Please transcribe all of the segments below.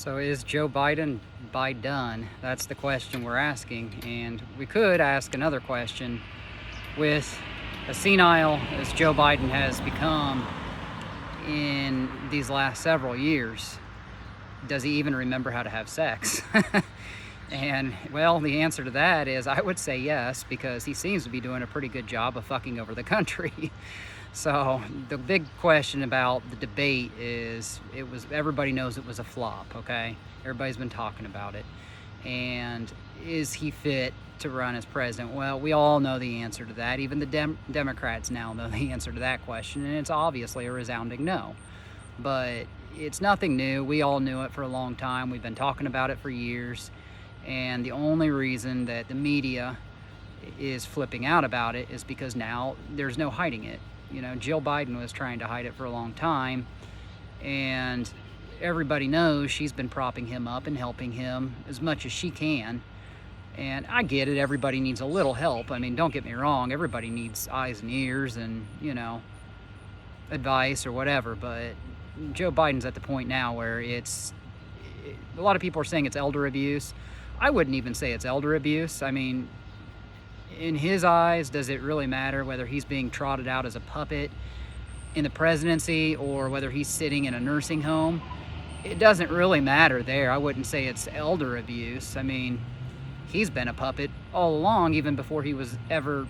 So is Joe Biden done? That's the question we're asking. And we could ask another question: with as senile as Joe Biden has become in these last several years, does he even remember how to have sex? And well, the answer to that is I would say yes, because he seems to be doing a pretty good job of fucking over the country. So the big question about the debate is, everybody knows it was a flop, okay? Everybody's been talking about it. And is he fit to run as president? Well, we all know the answer to that. Even the Democrats now know the answer to that question, and it's obviously a resounding no. But it's nothing new. We all knew it for a long time. We've been talking about it for years. And the only reason that the media is flipping out about it is because now there's no hiding it. You know, Jill Biden was trying to hide it for a long time, and everybody knows she's been propping him up and helping him as much as she can. And I get it, everybody needs a little help. I mean, don't get me wrong, everybody needs eyes and ears and, advice or whatever, but Joe Biden's at the point now where a lot of people are saying it's elder abuse. I wouldn't even say it's elder abuse. I mean, in his eyes, does it really matter whether he's being trotted out as a puppet in the presidency or whether he's sitting in a nursing home? It doesn't really matter there. I wouldn't say it's elder abuse. I mean, he's been a puppet all along, even before he was ever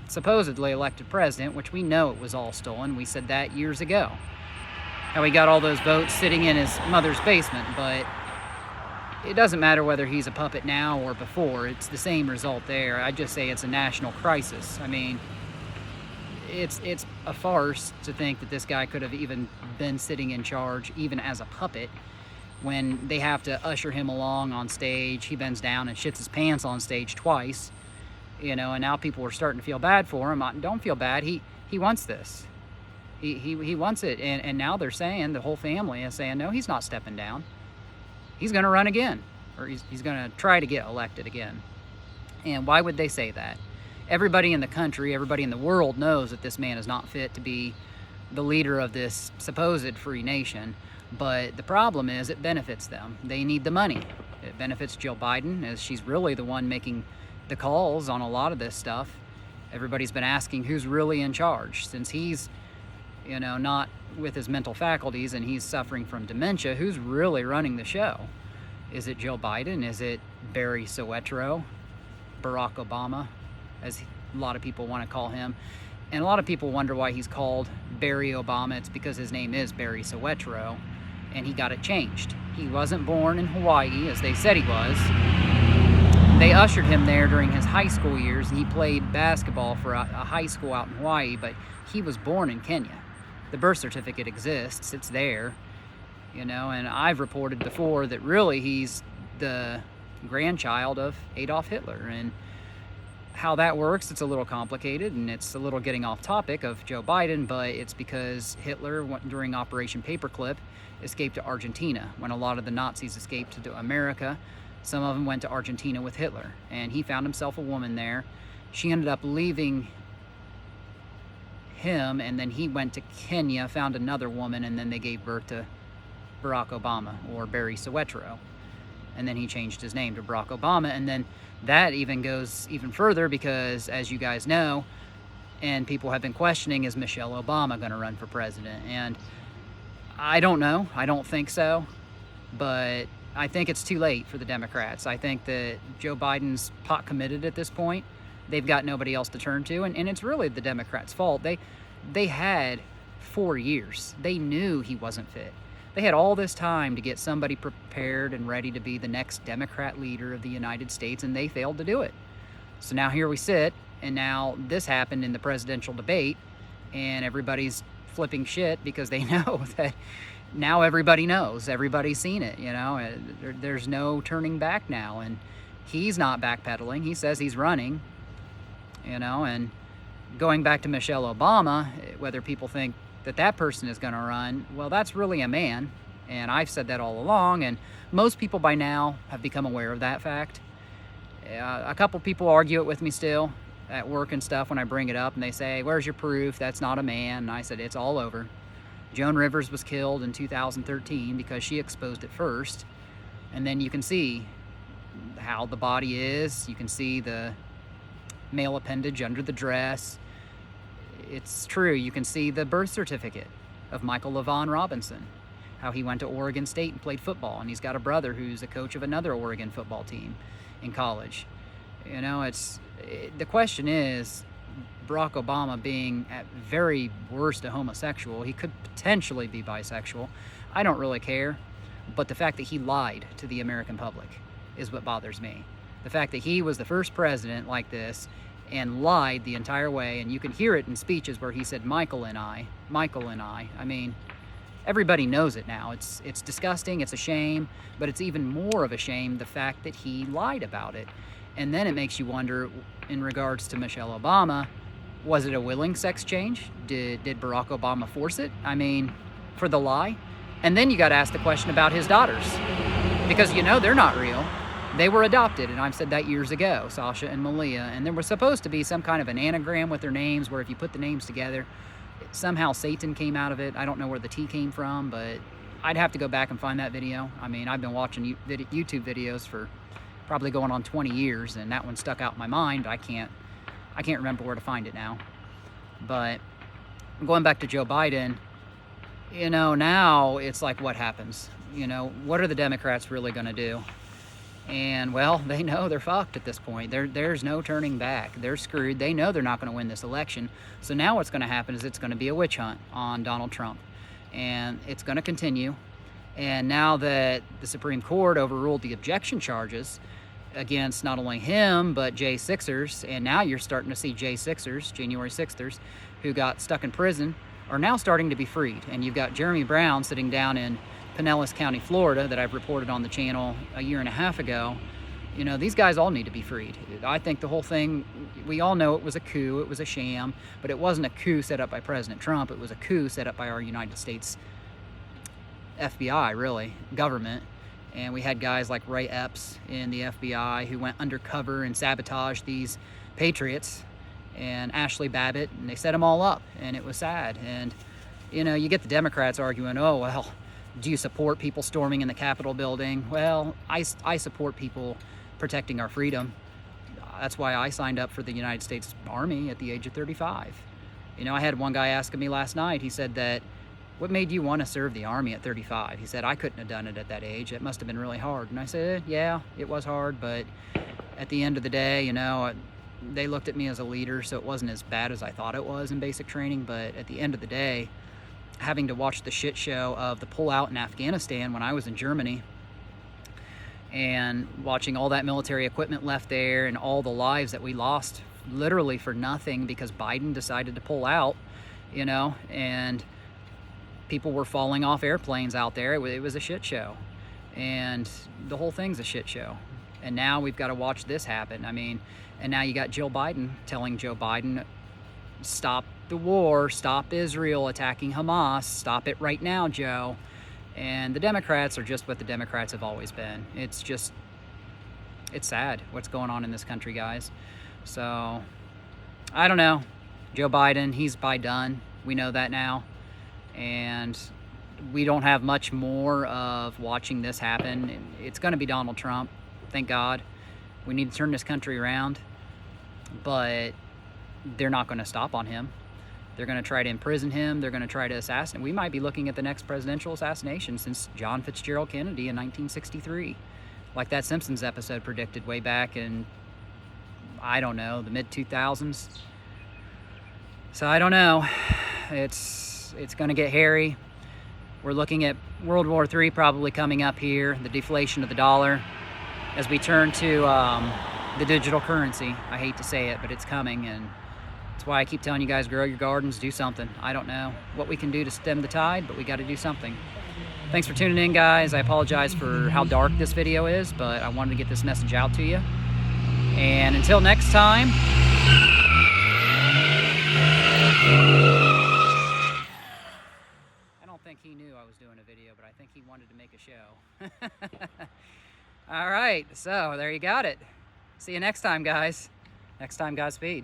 supposedly elected president, which we know it was all stolen. We said that years ago. How he got all those votes sitting in his mother's basement, but it doesn't matter whether he's a puppet now or before. It's the same result there. I just say it's a national crisis. I mean, it's a farce to think that this guy could have even been sitting in charge, even as a puppet, when they have to usher him along on stage. He bends down and shits his pants on stage twice, and now people are starting to feel bad for him. Don't feel bad. He wants this. He wants it, and now they're saying, the whole family is saying, no, he's not stepping down. He's going to run again, or he's going to try to get elected again. And why would they say that? Everybody in the country, everybody in the world knows that this man is not fit to be the leader of this supposed free nation. But the problem is it benefits them. They need the money. It benefits Jill Biden, as she's really the one making the calls on a lot of this stuff. Everybody's been asking who's really in charge. Since he's, not with his mental faculties and he's suffering from dementia, who's really running the show? Is it Joe Biden? Is it Barry Soetoro? Barack Obama, as a lot of people want to call him. And a lot of people wonder why he's called Barry Obama. It's because his name is Barry Soetoro, and he got it changed. He wasn't born in Hawaii, as they said he was. They ushered him there during his high school years, and he played basketball for a high school out in Hawaii, but he was born in Kenya. The birth certificate exists, it's there, and I've reported before that really he's the grandchild of Adolf Hitler. And how that works, it's a little complicated, and it's a little getting off topic of Joe Biden, but it's because Hitler, during Operation Paperclip, escaped to Argentina. When a lot of the Nazis escaped to America, some of them went to Argentina with Hitler, and he found himself a woman there. She ended up leaving him, and then he went to Kenya, found another woman, and then they gave birth to Barack Obama, or Barry Soetoro. And then he changed his name to Barack Obama, and then that even goes even further because, as you guys know, and people have been questioning, is Michelle Obama going to run for president? And I don't know. I don't think so. But I think it's too late for the Democrats. I think that Joe Biden's pot committed at this point. They've got nobody else to turn to, and it's really the Democrats' fault. They had 4 years. They knew he wasn't fit. They had all this time to get somebody prepared and ready to be the next Democrat leader of the United States, and they failed to do it. So now here we sit, and now this happened in the presidential debate, and everybody's flipping shit because they know that now everybody knows. Everybody's seen it, There's no turning back now, and he's not backpedaling. He says he's running, and going back to Michelle Obama, whether people think that person is going to run, well, that's really a man, and I've said that all along, and most people by now have become aware of that fact. A couple people argue it with me still at work and stuff when I bring it up, and they say, where's your proof? That's not a man. And I said, it's all over. Joan Rivers was killed in 2013 because she exposed it first. And then you can see how the body is. You can see the male appendage under the dress. It's true. You can see the birth certificate of Michael LaVaughn Robinson, how he went to Oregon State and played football, and he's got a brother who's a coach of another Oregon football team in college. You know, the question is, Barack Obama being at very worst a homosexual, he could potentially be bisexual. I don't really care, but the fact that he lied to the American public is what bothers me. The fact that he was the first president like this and lied the entire way, and you can hear it in speeches where he said Michael and I. I mean, everybody knows it now. It's disgusting, it's a shame, but it's even more of a shame the fact that he lied about it. And then it makes you wonder, in regards to Michelle Obama, was it a willing sex change? Did Barack Obama force it? I mean, for the lie? And then you got to ask the question about his daughters, because you know they're not real. They were adopted, and I've said that years ago, Sasha and Malia, and there was supposed to be some kind of an anagram with their names where if you put the names together, somehow Satan came out of it. I don't know where the T came from, but I'd have to go back and find that video. I mean, I've been watching YouTube videos for probably going on 20 years, and that one stuck out in my mind, but I can't remember where to find it now. But going back to Joe Biden, you know, now it's like, what happens? You know, what are the Democrats really going to do? And, well, they know they're fucked at this point. There's no turning back. They're screwed. They know they're not going to win this election. So now what's going to happen is it's going to be a witch hunt on Donald Trump. And it's going to continue. And now that the Supreme Court overruled the objection charges against not only him, but J6ers, and now you're starting to see J6ers, January 6ers, who got stuck in prison, are now starting to be freed. And you've got Jeremy Brown sitting down in Pinellas County, Florida, that I've reported on the channel a year and a half ago. You know, these guys all need to be freed. I think the whole thing, we all know it was a coup, it was a sham, but it wasn't a coup set up by President Trump. It was a coup set up by our United States FBI, really, government. And we had guys like Ray Epps in the FBI who went undercover and sabotaged these patriots, and Ashley Babbitt, and they set them all up, and it was sad. And, you know, you get the Democrats arguing, oh, well, do you support people storming in the Capitol building? Well, I support people protecting our freedom. That's why I signed up for the United States Army at the age of 35. You know, I had one guy asking me last night, he said that, what made you want to serve the Army at 35? He said, I couldn't have done it at that age. It must have been really hard. And I said, yeah, it was hard, but at the end of the day, you know, they looked at me as a leader, so it wasn't as bad as I thought it was in basic training. But at the end of the day, having to watch the shit show of the pullout in Afghanistan when I was in Germany, and watching all that military equipment left there and all the lives that we lost literally for nothing because Biden decided to pull out, you know, and people were falling off airplanes out there. It was a shit show, and the whole thing's a shit show. And now we've got to watch this happen. I mean, and now you got Jill Biden telling Joe Biden, stop the war, stop Israel attacking Hamas, stop it right now, Joe. And the Democrats are just what the Democrats have always been. It's sad what's going on in this country, guys. So, I don't know. Joe Biden, he's by done. We know that now. And we don't have much more of watching this happen. It's going to be Donald Trump, thank God. We need to turn this country around, but they're not going to stop on him. They're going to try to imprison him. They're going to try to assassinate. We might be looking at the next presidential assassination since John Fitzgerald Kennedy in 1963, like that Simpsons episode predicted way back in, I don't know, the mid-2000s. So I don't know. It's going to get hairy. We're looking at World War III probably coming up here, the deflation of the dollar, as we turn to the digital currency. I hate to say it, but it's coming, and that's why I keep telling you guys, grow your gardens, do something. I don't know what we can do to stem the tide, but we got to do something. Thanks for tuning in, guys. I apologize for how dark this video is, but I wanted to get this message out to you. And until next time, I don't think he knew I was doing a video, but I think he wanted to make a show. All right, so there you got it. See you next time, guys. Next time, Godspeed.